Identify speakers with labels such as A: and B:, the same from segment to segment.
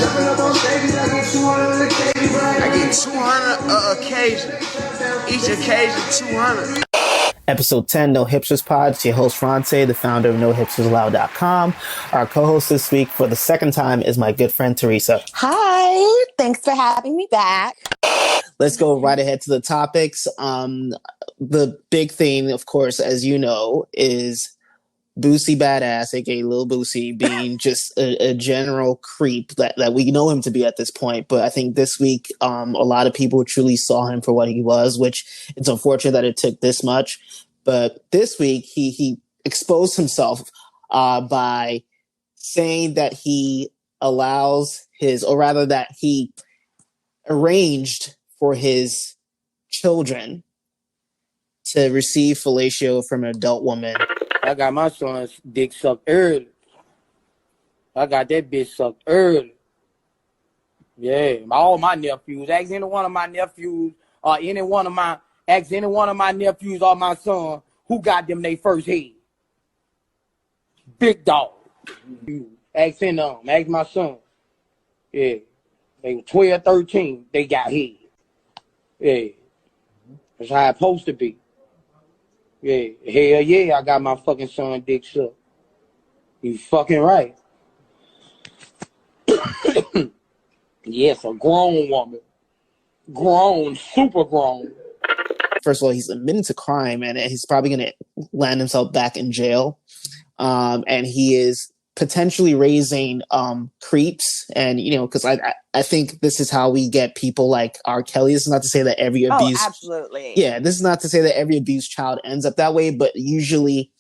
A: I get 200 a occasion. Each occasion 200.
B: Episode 10, No Hipsters Pod. It's your host, Fronte, the founder of NoHipstersAllowed.com. Our co-host this week for the second time is my good friend, Teresa.
C: Hi. Thanks for having me back.
B: Let's go right ahead to the topics. The big thing, of course, as you know, is Boosie Badazz, aka Lil Boosie, being just a general creep that we know him to be at this point. But I think this week, a lot of people truly saw him for what he was, which it's unfortunate that it took this much. But this week, he exposed himself by saying that he allows his, or rather that he arranged for his children to receive fellatio from an adult woman.
D: I got my son's dick sucked early. I got that bitch sucked early. Yeah, all my nephews. Ask any one of my nephews or ask any one of my nephews or my son who got them their first head. Big dog. Ask any of them. Ask my son. Yeah. They were 12, 13. They got head. Yeah. That's how it's supposed to be. Yeah, hell yeah, I got my fucking son dick sucked. You fucking right. Yes, a grown woman. Grown, super grown.
B: First of all, he's admitted to crime and he's probably going to land himself back in jail. And he is potentially raising creeps. And, you know, because I think this is how we get people like R. Kelly. This is not to say that every abuse.
C: Oh, absolutely.
B: Yeah, this is not to say that every abused child ends up that way, but usually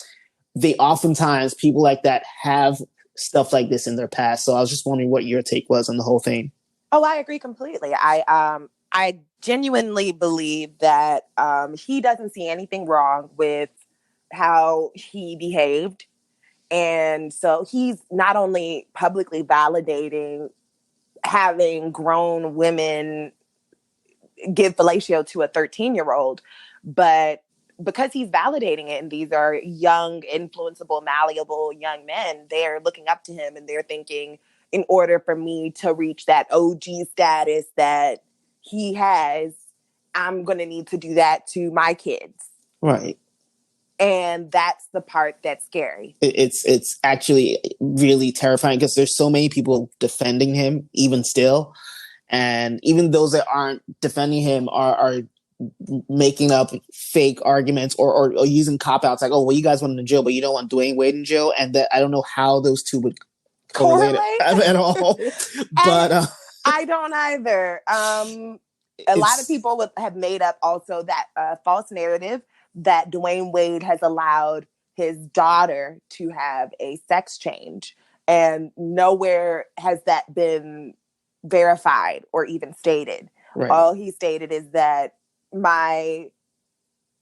B: oftentimes people like that have stuff like this in their past. So I was just wondering what your take was on the whole thing.
C: Oh, I agree completely. I genuinely believe that he doesn't see anything wrong with how he behaved. And so he's not only publicly validating having grown women give fellatio to a 13-year-old, but because he's validating it, and these are young, influenceable, malleable young men, they're looking up to him and they're thinking, in order for me to reach that OG status that he has, I'm going to need to do that to my kids.
B: Right.
C: And that's the part that's scary.
B: It's actually really terrifying because there's so many people defending him even still. And even those that aren't defending him are making up fake arguments or using cop-outs like, oh, well, you guys want him in jail, but you don't want Dwayne Wade in jail. And that I don't know how those two would correlate at all. But
C: I don't either. A lot of people have made up also that false narrative that Dwayne Wade has allowed his daughter to have a sex change. And nowhere has that been verified or even stated. Right. All he stated is that my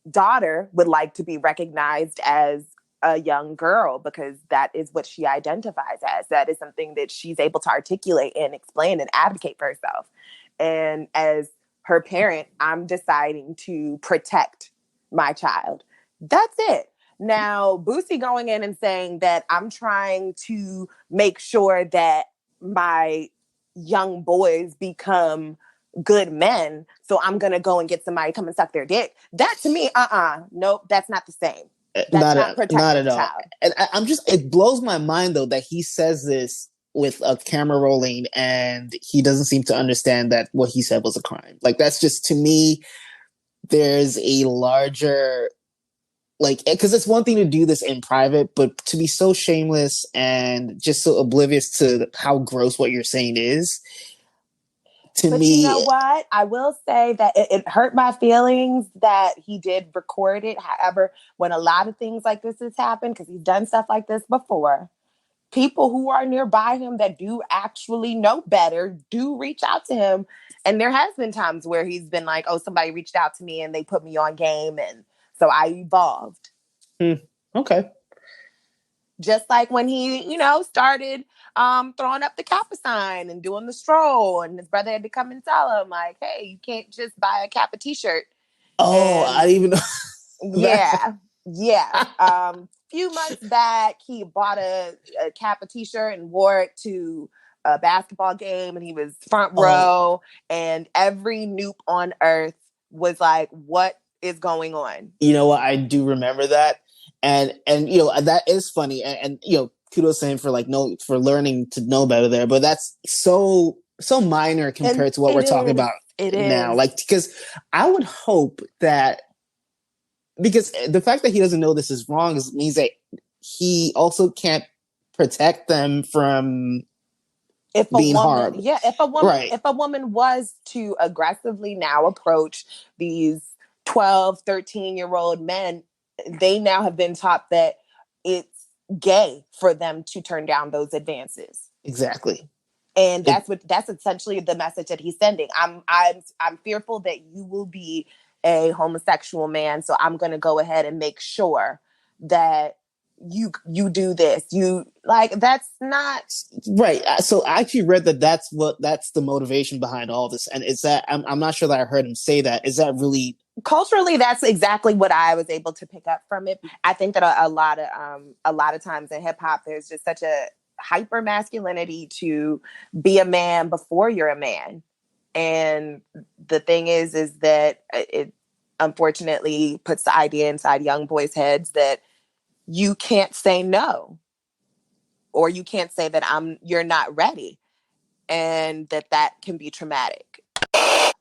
C: daughter would like to be recognized as a young girl because that is what she identifies as. That is something that she's able to articulate and explain and advocate for herself. And as her parent, I'm deciding to protect my child. That's it. Now, Boosie going in and saying that I'm trying to make sure that my young boys become good men, so I'm going to go and get somebody to come and suck their dick. That to me, nope, that's not the same. That's not protecting not at all. Child.
B: And it blows my mind though that he says this with a camera rolling and he doesn't seem to understand that what he said was a crime. Like that's just, to me, there's a larger, like, because it's one thing to do this in private, but to be so shameless and just so oblivious to how gross what you're saying is, to
C: but
B: me.
C: You know what? I will say that it hurt my feelings that he did record it. However, when a lot of things like this has happened, because he's done stuff like this before, people who are nearby him that do actually know better do reach out to him. And there has been times where he's been like, oh, somebody reached out to me and they put me on game. And so I evolved.
B: Okay.
C: Just like when he, started throwing up the Kappa sign and doing the stroll. And his brother had to come and tell him, like, hey, you can't just buy a Kappa t-shirt.
B: Oh, I didn't even know.
C: Yeah. Few months back, he bought a Kappa t-shirt and wore it to a basketball game and he was front
B: Oh.
C: row, and every noob on earth was like, what is going on?
B: You know what? I do remember that. And that is funny. And kudos to him for for learning to know better there. But that's so minor compared to what we're talking about now. Because I would hope that, because the fact that he doesn't know this is wrong means that he also can't protect them from being harmed.
C: Yeah, if a woman was to aggressively now approach these 12, 13-year-old men, they now have been taught that it's gay for them to turn down those advances.
B: Exactly.
C: And that's essentially the message that he's sending. I'm fearful that you will be a homosexual man, so I'm going to go ahead and make sure that you do this. That's not
B: right. So I actually read that's the motivation behind all this. And is that, I'm not sure that I heard him say that. Is that really
C: culturally? That's exactly what I was able to pick up from it. I think that a lot of times in hip hop, there's just such a hyper masculinity to be a man before you're a man. And the thing is that it unfortunately puts the idea inside young boys' heads that you can't say no, or you can't say that you're not ready, and that can be traumatic.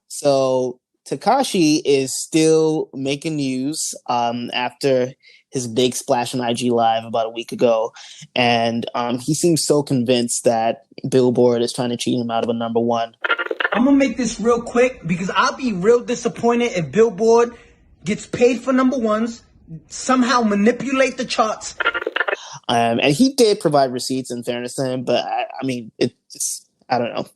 B: So Tekashi is still making news after his big splash on IG Live about a week ago, and he seems so convinced that Billboard is trying to cheat him out of a number one.
E: I'm gonna make this real quick because I'll be real disappointed if Billboard gets paid for number ones, somehow manipulate the charts.
B: And he did provide receipts, in fairness to him, but I mean, I don't know.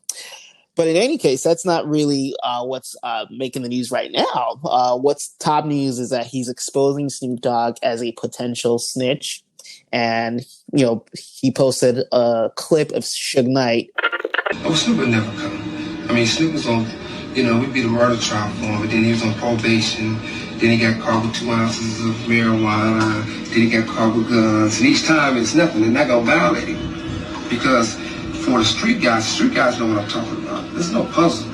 B: But in any case, that's not really what's making the news right now. What's top news is that he's exposing Snoop Dogg as a potential snitch. And, he posted a clip of Suge Knight.
F: Oh, Snoop would never come. I mean, Snoop was on, we beat a murder trial for him, but then he was on probation. Then he got caught with 2 ounces of marijuana. Then he got caught with guns. And each time it's nothing. They're not going to violate him. Because for the street guys know what I'm talking about. There's no puzzle.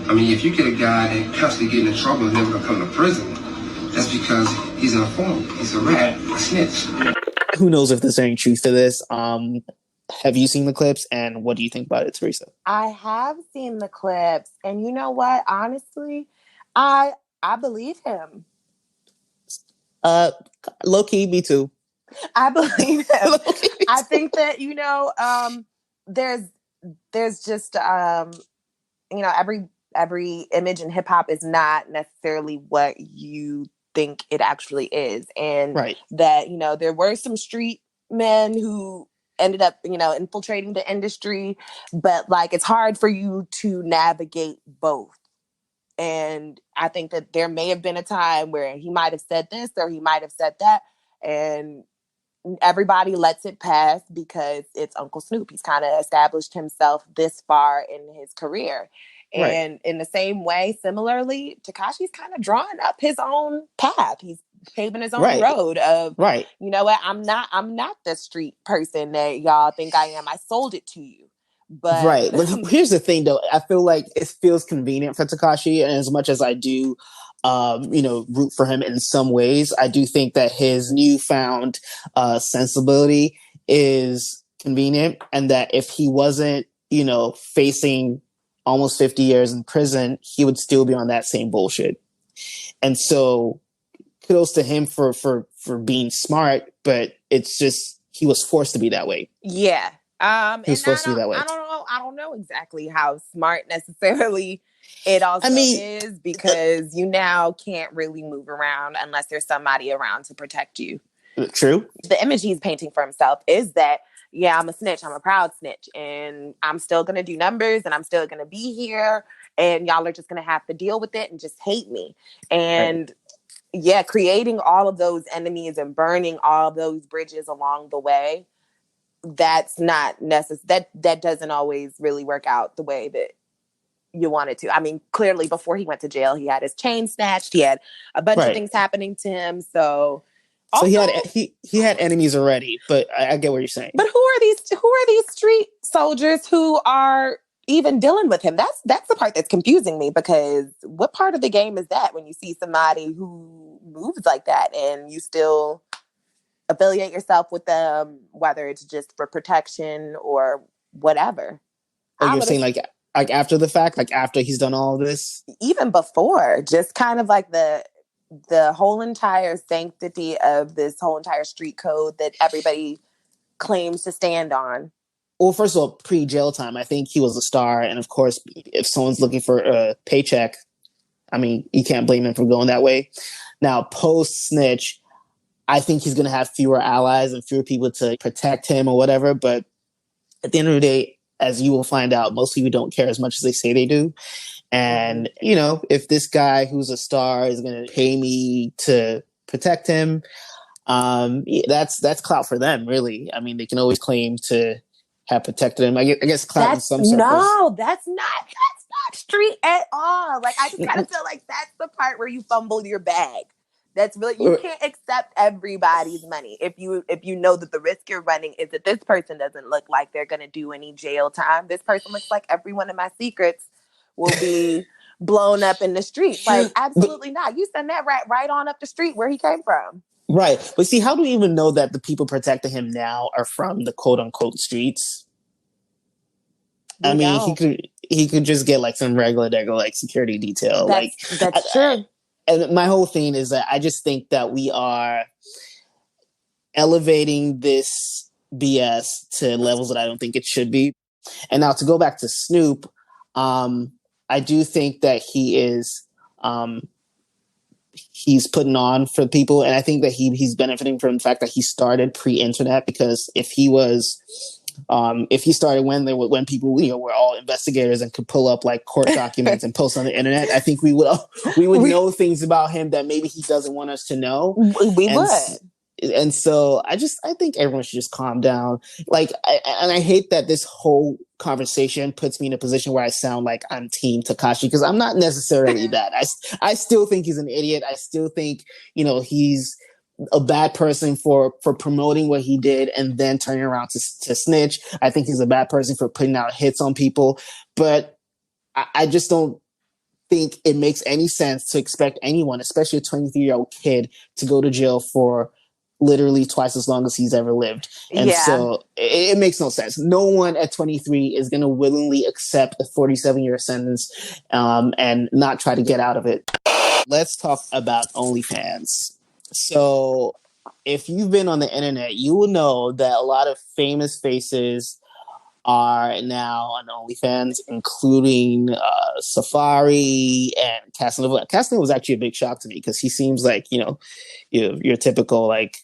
F: I mean, if you get a guy that constantly getting in trouble and never going to come to prison, that's because he's an informant. He's a rat, a snitch.
B: Who knows if there's any truth to this? Have you seen the clips, and what do you think about it, Teresa?
C: I have seen the clips, and you know what? Honestly, I believe him.
B: Low key, me too.
C: I believe him. I think that there's just every image in hip hop is not necessarily what you think it actually is, and that there were some street men who ended up infiltrating the industry, but it's hard for you to navigate both. And I think that there may have been a time where he might have said this or he might have said that, and everybody lets it pass because it's Uncle Snoop. He's kind of established himself this far in his career. And in the same way, similarly, Tekashi's kind of drawing up his own path. He's paving his own road of, you know what, I'm not the street person that y'all think I am. I sold it to you. But
B: But here's the thing, though. I feel like it feels convenient for Tekashi, and as much as I do, root for him in some ways, I do think that his newfound sensibility is convenient, and that if he wasn't, facing almost 50 years in prison, he would still be on that same bullshit. And so, kudos to him for being smart, but it's just he was forced to be that way.
C: Yeah.
B: He's supposed to be that way.
C: I don't know exactly how smart necessarily it also is, because you now can't really move around unless there's somebody around to protect you.
B: True.
C: The image he's painting for himself is that, yeah, I'm a snitch. I'm a proud snitch, and I'm still going to do numbers, and I'm still going to be here, and y'all are just going to have to deal with it and just hate me. And creating all of those enemies and burning all of those bridges along the way, that's not necessary. That doesn't always really work out the way that you want it to. I mean, clearly before he went to jail, he had his chain snatched. He had a bunch of things happening to him. So
B: So
C: Also,
B: he had enemies already, but I get what you're saying.
C: but who are these street soldiers who are even dealing with him? That's the part that's confusing me, because what part of the game is that when you see somebody who moves like that and you still affiliate yourself with them, whether it's just for protection or whatever?
B: Oh, you're saying like after the fact, like after he's done all of this?
C: Even before, just kind of like the whole entire sanctity of this whole entire street code that everybody claims to stand on.
B: Well, first of all, pre-jail time, I think he was a star. And of course, if someone's looking for a paycheck, I mean, you can't blame him for going that way. Now, post-snitch, I think he's going to have fewer allies and fewer people to protect him or whatever. But at the end of the day, as you will find out, most people don't care as much as they say they do. And, you know, if this guy who's a star is going to pay me to protect him, that's clout for them, really. I mean, they can always claim to have protected him. I guess clout in some circles.
C: No, that's not street at all. Like, I just kind of feel like that's the part where you fumble your bag. That's really, you can't accept everybody's money if you know that the risk you're running is that this person doesn't look like they're going to do any jail time. This person looks like every one of my secrets will be blown up in the street. Like, absolutely not. You send that right on up the street where he came from.
B: Right. But see, how do we even know that the people protecting him now are from the quote unquote streets? I mean, he could just get like some regular like security detail.
C: That's true.
B: And my whole thing is that I just think that we are elevating this BS to levels that I don't think it should be. And now to go back to Snoop, I do think that he is he's putting on for people, and I think that he's benefiting from the fact that he started pre-internet, because if he started when people were all investigators and could pull up like court documents and post on the internet, I think we would know things about him that maybe he doesn't want us to know.
C: We would.
B: And so I think everyone should just calm down. Like, I hate that this whole conversation puts me in a position where I sound like I'm Team Tekashi, because I'm not necessarily that. I still think he's an idiot. I still think, he's a bad person for promoting what he did and then turning around to snitch. I think he's a bad person for putting out hits on people. But I just don't think it makes any sense to expect anyone, especially a 23-year-old kid, to go to jail for literally twice as long as he's ever lived. And so it makes no sense. No one at 23 is going to willingly accept a 47-year sentence and not try to get out of it. Let's talk about OnlyFans. So if you've been on the internet, you will know that a lot of famous faces are now on OnlyFans, including Safari and Casanova. Casanova was actually a big shock to me, because he seems like, your typical like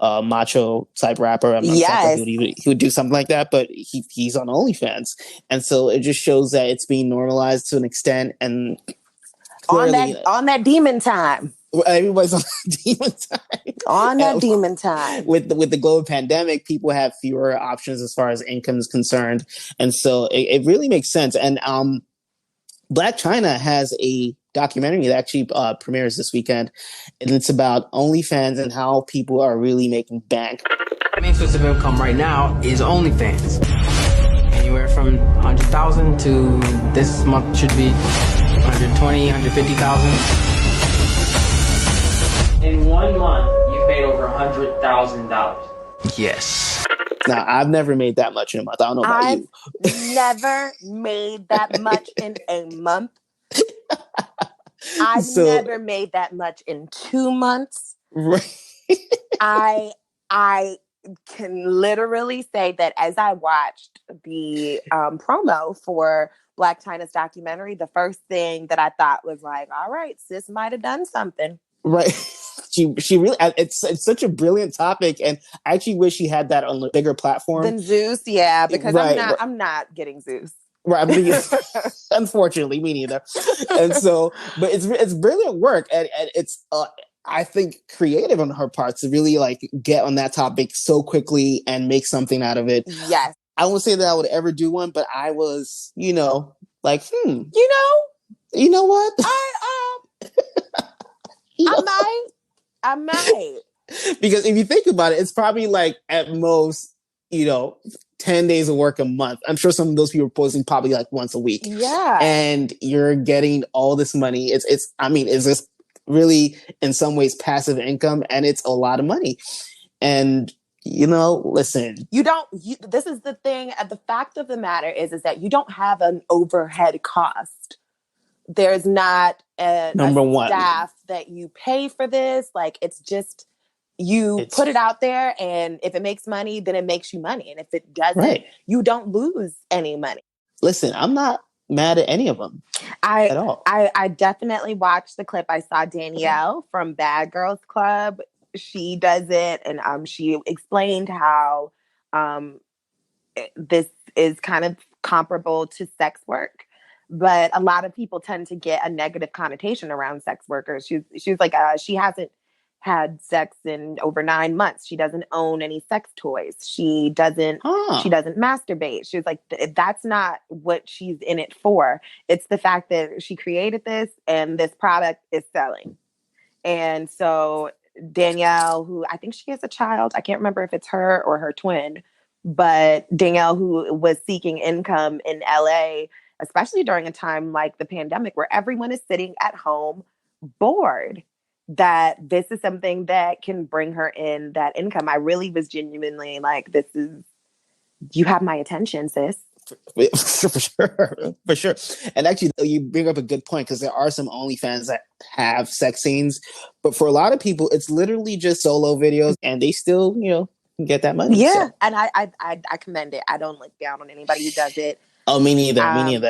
B: macho type rapper. I'm not sure he would do something like that, but he's on OnlyFans. And so it just shows that it's being normalized to an extent. And clearly,
C: on that demon time.
B: Everybody's on demon time.
C: On that demon time.
B: With the global pandemic, people have fewer options as far as income is concerned. And so it really makes sense. And Black China has a documentary that actually premieres this weekend. And it's about OnlyFans and how people are really making bank.
G: The main source of income right now is OnlyFans. Anywhere from 100,000 to this month should be 120, 150,000. In 1 month, you've made over $100,000. Yes.
B: Now, I've never made that much in a month. I don't know about you.
C: I've never made that much in a month. I've never made that much in 2 months.
B: Right.
C: I can literally say that as I watched the promo for Black China's documentary, the first thing that I thought was like, all right, sis might have done something.
B: Right. She really, it's such a brilliant topic, and I actually wish she had that on a bigger platform
C: than Zeus. Yeah, because
B: right,
C: I'm not getting Zeus.
B: Right. I mean, unfortunately, me neither. And so, but it's brilliant work, and it's I think creative on her part to really like get on that topic so quickly and make something out of it.
C: Yes.
B: I won't say that I would ever do one, but I was, like, you know what?
C: I might.
B: Because if you think about it, it's probably like at most, 10 days of work a month. I'm sure some of those people are posting probably like once a week.
C: Yeah.
B: And you're getting all this money. It's this really in some ways passive income, and it's a lot of money. And listen,
C: this is the thing. The fact of the matter is that you don't have an overhead cost. There's not a staff that you pay for this. Like, it's just, put it out there, and if it makes money, then it makes you money. And if it doesn't, you don't lose any money.
B: Listen, I'm not mad at any of them at all.
C: I definitely watched the clip. I saw Danielle from Bad Girls Club. She does it, and she explained how this is kind of comparable to sex work. But a lot of people tend to get a negative connotation around sex workers. She's like, she hasn't had sex in over 9 months. She doesn't own any sex toys. She doesn't masturbate. She was like, that's not what she's in it for. It's the fact that she created this and this product is selling. And so Danielle, who I think she has a child, I can't remember if it's her or her twin, but Danielle, who was seeking income in LA, especially during a time like the pandemic where everyone is sitting at home bored, that this is something that can bring her in that income. I really was genuinely like, you have my attention, sis.
B: For sure. And actually, you bring up a good point, because there are some OnlyFans that have sex scenes, but for a lot of people, it's literally just solo videos, and they still, get that money.
C: Yeah,
B: so.
C: and I commend it. I don't look down on anybody who does it.
B: Oh, me neither.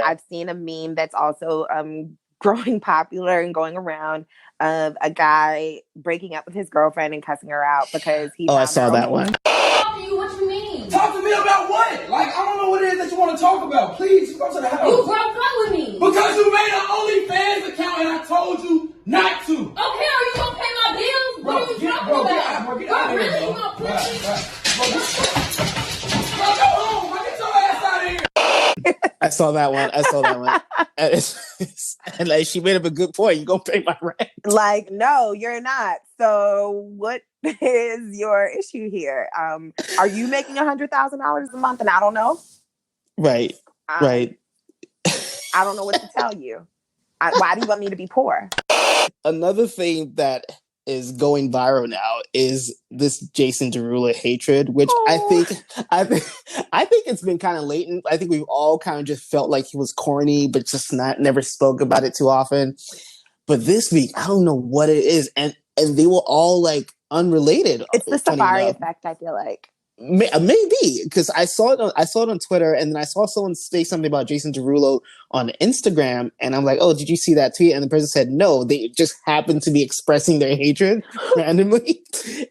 C: I've seen a meme that's also growing popular and going around of a guy breaking up with his girlfriend and cussing her out because he.
B: Oh, I saw that one.
H: Talk to you. What you mean?
I: Talk to me about what? Like, I don't know what it is that you want to talk about. Please, come to the house.
H: You broke up with me.
I: Because you made an OnlyFans account and I told you not to.
H: Okay, are you gonna pay my bills? What are you talking about?
I: Get out of here,
H: really?
I: bro.
H: You gonna push me?
I: Bro, go home. Get your ass out of here.
B: I saw that one. And like, she made up a good point. You gonna pay my rent?
C: Like, no, you're not. So what is your issue here? Are you making $100,000 a month and I don't know?
B: Right.
C: I don't know what to tell you. Why do you want me to be poor?
B: Another thing that is going viral now is this Jason Derulo hatred, which I think it's been kind of latent. I think we've all kind of just felt like he was corny, but just never spoke about it too often. But this week, I don't know what it is, and they were all like unrelated.
C: It's the Safari effect, I feel like.
B: Maybe, because I saw it on Twitter, and then I saw someone say something about Jason Derulo on Instagram, and I'm like, oh, did you see that tweet? And the person said no, they just happened to be expressing their hatred randomly.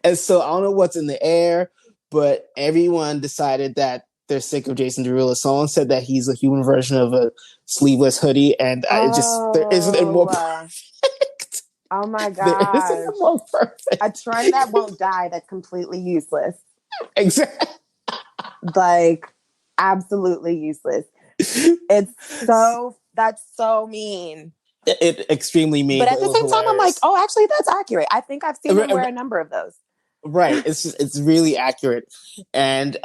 B: And so I don't know what's in the air, but everyone decided that they're sick of Jason Derulo. Someone said that he's a human version of a sleeveless hoodie, and there isn't a more perfect.
C: Oh my god!
B: There isn't a more perfect.
C: A trend that won't die, that's completely useless.
B: Exactly.
C: Like, absolutely useless. That's so mean.
B: It extremely mean.
C: But at the same time, I'm like, oh, actually, that's accurate. I think I've seen him wear a number of those.
B: Right. It's really accurate. And,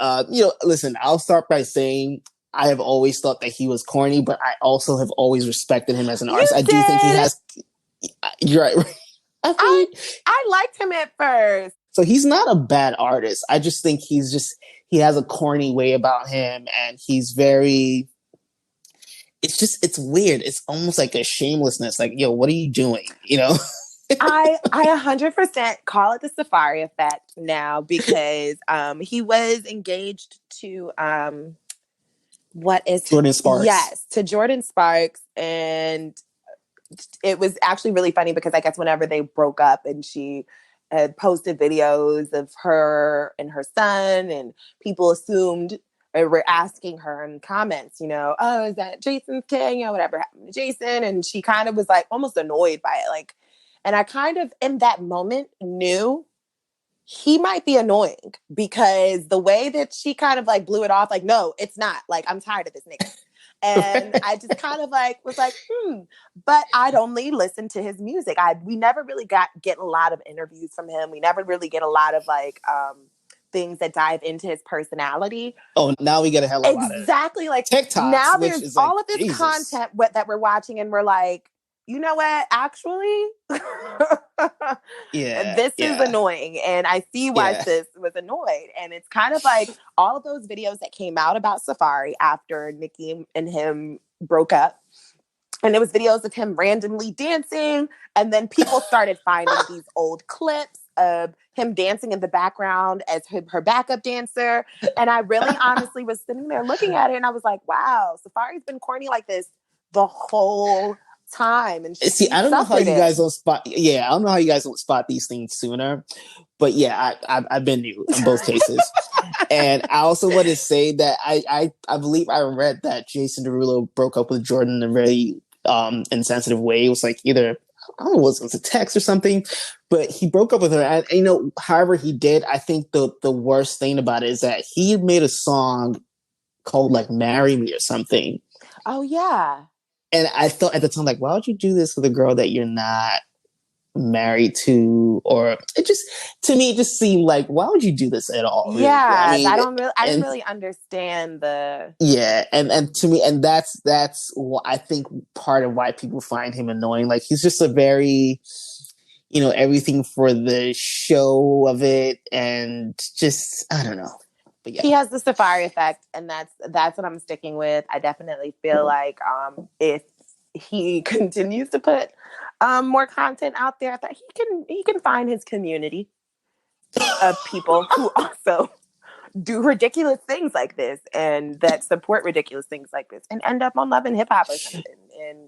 B: listen, I'll start by saying I have always thought that he was corny, but I also have always respected him as an artist. I do think he has. You're right.
C: I liked him at first.
B: So he's not a bad artist. I just think he has a corny way about him, and he's very, it's weird. It's almost like a shamelessness. Like, yo, what are you doing?
C: I 100% call it the Safari effect now, because he was engaged to,
B: Jordan Sparks.
C: Yes, to Jordan Sparks. And it was actually really funny because I guess whenever they broke up and she had posted videos of her and her son, and people assumed or were asking her in comments, oh, is that Jason's kid? Whatever happened to Jason? And she kind of was like almost annoyed by it. Like, and I kind of in that moment knew he might be annoying, because the way that she kind of like blew it off, like, no, it's not. Like, I'm tired of this nigga. And I just kind of like was like, but I'd only listened to his music. We never really get a lot of interviews from him. We never really get a lot of like things that dive into his personality.
B: Oh, now we get a hell of a lot of
C: exactly like
B: TikToks,
C: now
B: which
C: there's
B: is like,
C: all of this
B: Jesus.
C: content that we're watching, and we're like, you know what? Actually, this is annoying, and I see why sis was annoyed. And it's kind of like all of those videos that came out about Safari after Nicki and him broke up. And it was videos of him randomly dancing. And then people started finding these old clips of him dancing in the background as her backup dancer. And I really honestly was sitting there looking at it, and I was like, wow, Safari's been corny like this the whole time. And
B: see, I don't know how you guys don't spot. Yeah, I don't know how you guys don't spot these things sooner. But yeah, I've been new in both cases. And I also want to say that I believe I read that Jason Derulo broke up with Jordan in a very insensitive way. It was like either, I don't know, it was a text or something, but he broke up with her. And you know, however he did, I think the worst thing about it is that he made a song called like "Marry Me" or something.
C: Oh yeah.
B: And I thought at the time, like, why would you do this with a girl that you're not married to? Or it just, to me, it just seemed like, why would you do this at all? Really?
C: Yeah,
B: I mean,
C: I didn't really understand the.
B: Yeah, and to me, and that's what I think part of why people find him annoying. Like, he's just a very, you know, everything for the show of it, and just, I don't know. But yeah.
C: He has the Safari effect, and that's what I'm sticking with. I definitely feel like if he continues to put more content out there, that he can find his community of people who also do ridiculous things like this and that support ridiculous things like this and end up on Love and Hip Hop or something and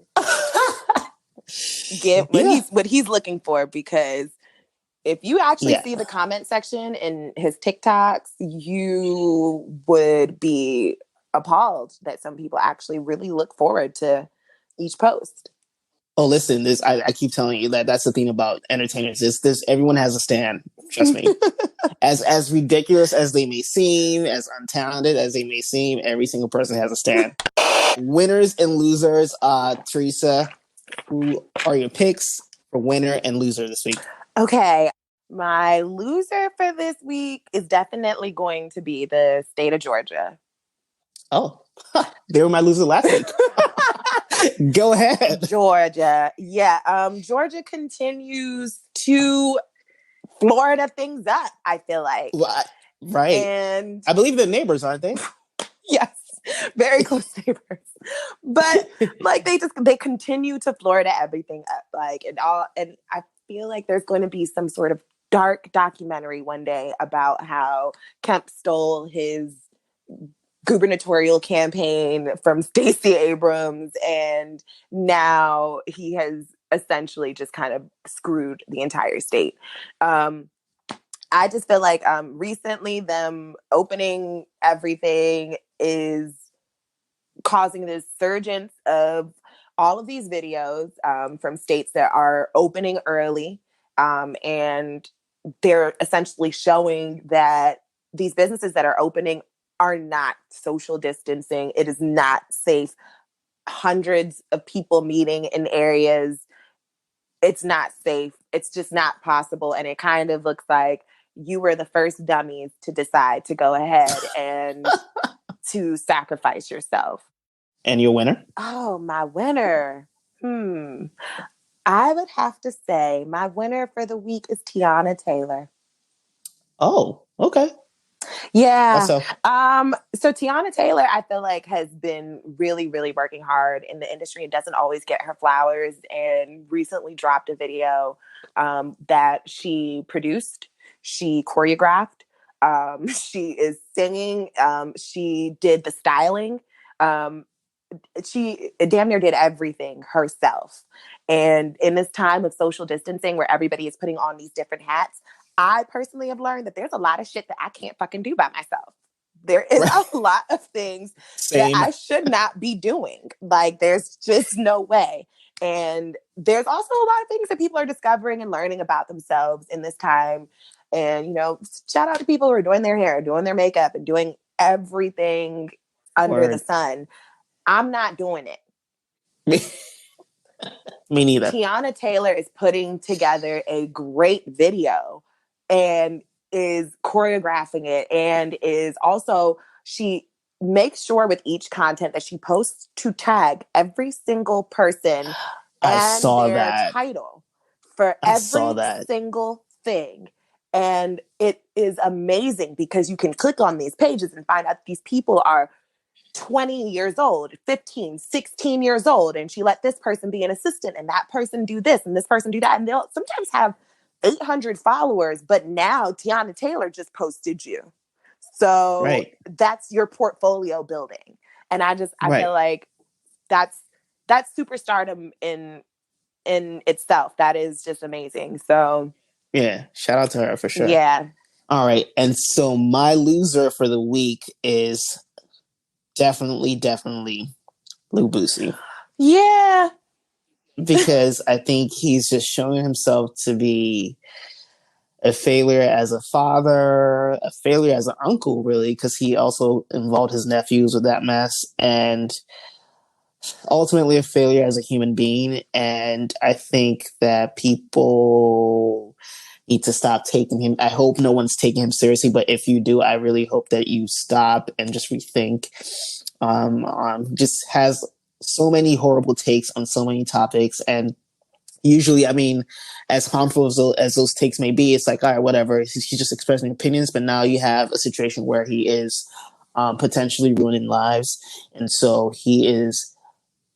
C: get what he's looking for. Because if you actually see the comment section in his TikToks, you would be appalled that some people actually really look forward to each post.
B: Oh, listen, I keep telling you that's the thing about entertainers. This everyone has a stand. Trust me. As ridiculous as they may seem, as untalented as they may seem, every single person has a stand. Winners and losers. Teresa, who are your picks for winner and loser this week?
C: Okay. My loser for this week is definitely going to be the state of Georgia.
B: Oh, they were my loser last week. Go ahead.
C: Georgia. Yeah. Georgia continues to Florida things up, I feel like.
B: Right.
C: And
B: I believe they're neighbors, aren't they?
C: Yes. Very close neighbors. But like they continue to Florida everything up. Like and I feel like there's going to be some sort of dark documentary one day about how Kemp stole his gubernatorial campaign from Stacey Abrams, and now he has essentially just kind of screwed the entire state. I just feel like recently them opening everything is causing this surgence of all of these videos from states that are opening early, and they're essentially showing that these businesses that are opening are not social distancing. It is not safe. Hundreds of people meeting in areas. It's not safe. It's just not possible. And it kind of looks like you were the first dummies to decide to go ahead and to sacrifice yourself.
B: And your winner?
C: Oh, my winner. I would have to say my winner for the week is Tiana Taylor.
B: Oh, okay.
C: Yeah.
B: Also.
C: So Tiana Taylor, I feel like, has been really, really working hard in the industry and doesn't always get her flowers, and recently dropped a video that she produced, she choreographed, she is singing, she did the styling, she damn near did everything herself. And in this time of social distancing where everybody is putting on these different hats, I personally have learned that there's a lot of shit that I can't fucking do by myself. There is a lot of things that I should not be doing. Like, there's just no way. And there's also a lot of things that people are discovering and learning about themselves in this time. And, you know, shout out to people who are doing their hair, doing their makeup, and doing everything under the sun. I'm not doing it.
B: Me neither.
C: Tiana Taylor is putting together a great video and is choreographing it, and is also, she makes sure with each content that she posts to tag every single person and their title for every single thing. And it is amazing because you can click on these pages and find out these people are 20 years old, 15, 16 years old. And she let this person be an assistant and that person do this and this person do that. And they'll sometimes have 800 followers, but now Tiana Taylor just posted you. So that's your portfolio building. And I feel like that's superstardom in itself. That is just amazing. So
B: yeah, shout out to her for sure.
C: Yeah.
B: All right. And so my loser for the week is definitely Lil Boosie.
C: Yeah.
B: Because I think he's just showing himself to be a failure as a father, a failure as an uncle, really, because he also involved his nephews with that mess, and ultimately a failure as a human being. And I think that people need to stop taking him. I hope no one's taking him seriously, but if you do, I really hope that you stop and just rethink. Just has so many horrible takes on so many topics, and usually, I mean, as harmful as those takes may be, it's like, all right, whatever. He's just expressing opinions, but now you have a situation where he is potentially ruining lives, and so he is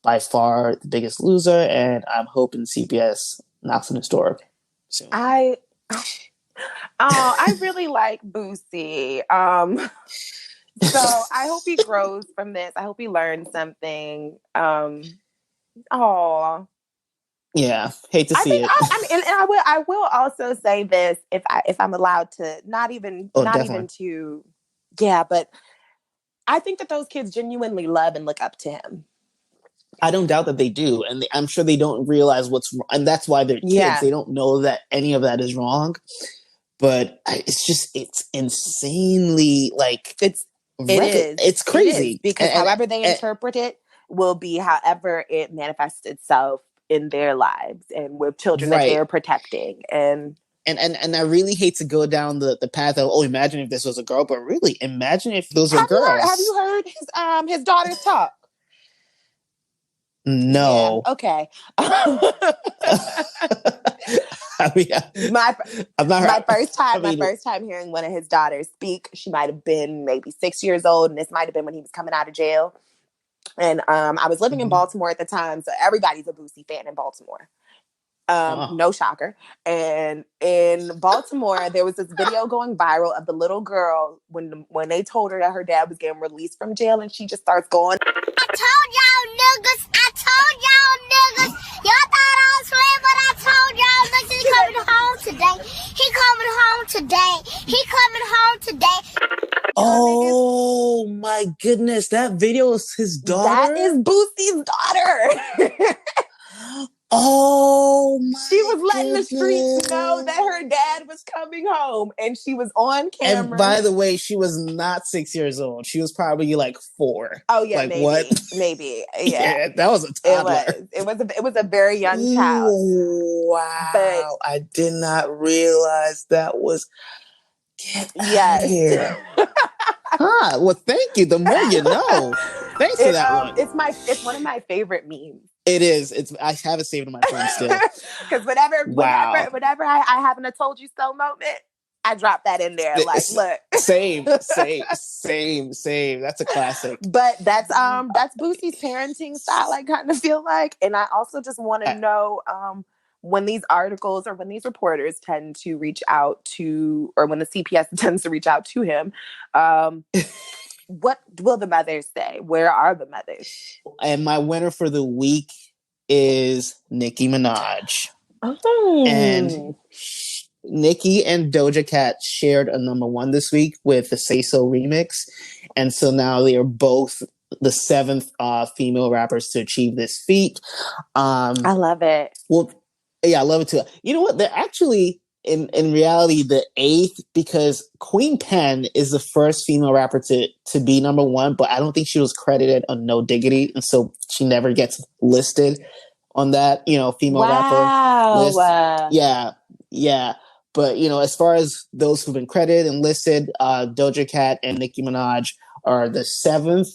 B: by far the biggest loser. And I'm hoping CBS knocks on his door soon.
C: I really like Boosie. So I hope he grows from this. I hope he learns something.
B: Yeah, hate to see it.
C: I will also say this, if I'm allowed to, but I think that those kids genuinely love and look up to him.
B: I don't doubt that they do, and I'm sure they don't realize what's wrong, and that's why they're kids. They don't know that any of that is wrong. But it's insanely it's crazy.
C: It is, because however they interpret it will be however it manifests itself in their lives and with children that they're protecting. And
B: I really hate to go down the path of, imagine if this was a girl, but really imagine if those were girls.
C: Have you heard his daughters talk?
B: No.
C: Yeah, okay.
B: I mean,
C: my first time hearing one of his daughters speak, she might have been maybe 6 years old, and this might have been when he was coming out of jail. And I was living in Baltimore at the time, so everybody's a Boosie fan in Baltimore. No shocker. And in Baltimore, there was this video going viral of the little girl when they told her that her dad was getting released from jail, and she just starts going, I told y'all niggas. Y'all thought I was playing, but I told y'all niggas he coming home today.
B: Oh my goodness, that video is his daughter?
C: That is Boosie's daughter.
B: Oh my
C: She was letting the streets know that her dad was coming home, and she was on camera.
B: And by the way, she was not 6 years old. She was probably 4.
C: Oh yeah,
B: like,
C: maybe.
B: What?
C: Maybe. Yeah.
B: That was a toddler.
C: It was a very young child.
B: Wow. But I did not realize that was get out of here. Well, thank you. The more you know. Thanks for that one.
C: It's one of my favorite memes.
B: It is. I have it saved on my phone still.
C: Because whenever I haven't a told you so moment, I drop that in there. Like, look.
B: Same. That's a classic.
C: But that's Boosie's parenting style, I kind of feel like. And I also just want to know when these articles or when these reporters tend to reach out to, or when the CPS tends to reach out to him, what will the mothers say? Where are the mothers?
B: And my winner for the week is Nicki Minaj.
C: Oh.
B: And Nicki and Doja Cat shared a #1 this week with the Say So remix. And so now they are both the 7th female rappers to achieve this feat.
C: I love it.
B: Well, yeah, I love it too. You know what? They're actually, in reality, the 8th, because Queen Pen is the first female rapper to be number 1, but I don't think she was credited on No Diggity, and so she never gets listed on that, female rapper list. Yeah. But, as far as those who've been credited and listed, Doja Cat and Nicki Minaj are the 7th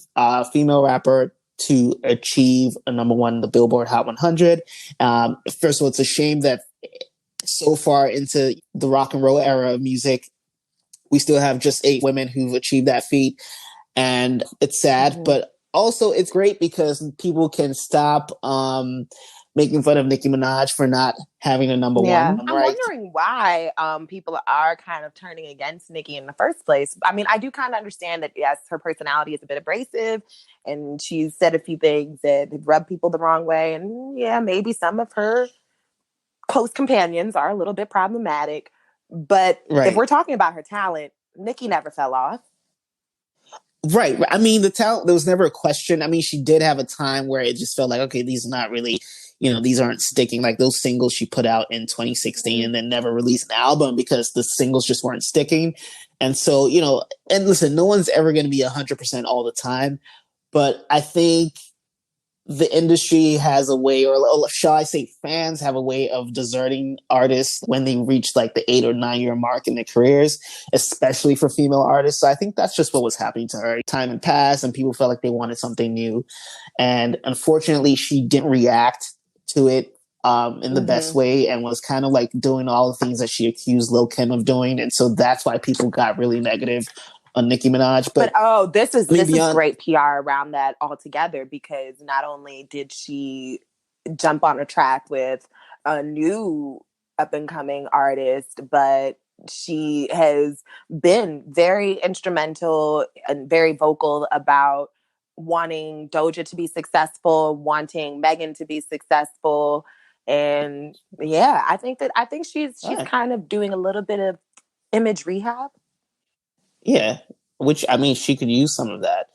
B: female rapper to achieve a number 1 in the Billboard Hot 100. First of all, it's a shame that so far into the rock and roll era of music, we still have just 8 women who've achieved that feat. And it's sad, but also it's great because people can stop making fun of Nicki Minaj for not having a number 1.
C: I'm wondering why people are kind of turning against Nicki in the first place. I mean, I do kind of understand that, yes, her personality is a bit abrasive and she's said a few things that rub people the wrong way. And yeah, maybe some of her close companions are a little bit problematic. But if we're talking about her talent, Nicki never fell off.
B: Right. I mean, the talent, there was never a question. I mean, she did have a time where it just felt like, okay, these are not really, these aren't sticking. Like those singles she put out in 2016 and then never released an album because the singles just weren't sticking. And so, and listen, no one's ever going to be 100% all the time. But I think the industry has a way, or shall I say fans have a way of deserting artists when they reach like the 8 or 9 year mark in their careers, especially for female artists. So I think that's just what was happening to her. Time had passed and people felt like they wanted something new. And unfortunately, she didn't react to it in the best way and was kind of like doing all the things that she accused Lil' Kim of doing. And so that's why people got really negative on Nicki Minaj. But
C: this is great PR around that altogether, because not only did she jump on a track with a new up and coming artist, but she has been very instrumental and very vocal about wanting Doja to be successful, wanting Megan to be successful. And yeah, I think she's kind of doing a little bit of image rehab.
B: Yeah, which, I mean, she could use some of that.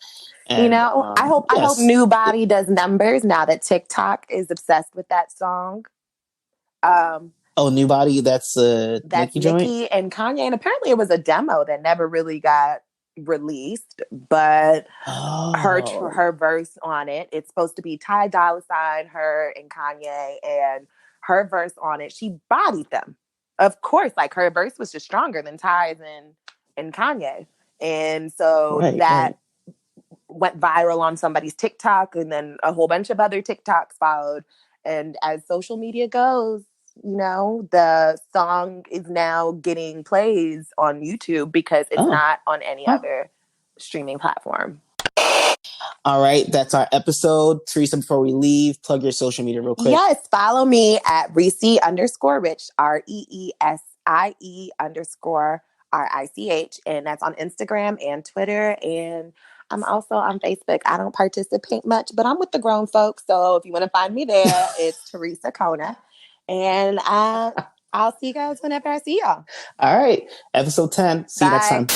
B: And,
C: I hope New Body does numbers now that TikTok is obsessed with that song.
B: New Body, that's Nicki joint?
C: and Kanye, and apparently it was a demo that never really got released, but her verse on it, it's supposed to be Ty Dolla $ign, her and Kanye, and her verse on it, she bodied them. Of course, like her verse was just stronger than Ty's and Kanye. And so that went viral on somebody's TikTok, and then a whole bunch of other TikToks followed. And as social media goes, the song is now getting plays on YouTube because it's not on any other streaming platform.
B: All right, that's our episode. Teresa, before we leave, plug your social media real quick.
C: Yes, follow me at Reese_Rich, REESIE_RICH, and that's on Instagram and Twitter, and I'm also on Facebook. I don't participate much, but I'm with the grown folks, so if you want to find me there, it's Teresa Kona, and I'll see you guys whenever I see y'all.
B: All right, episode 10. See you next time.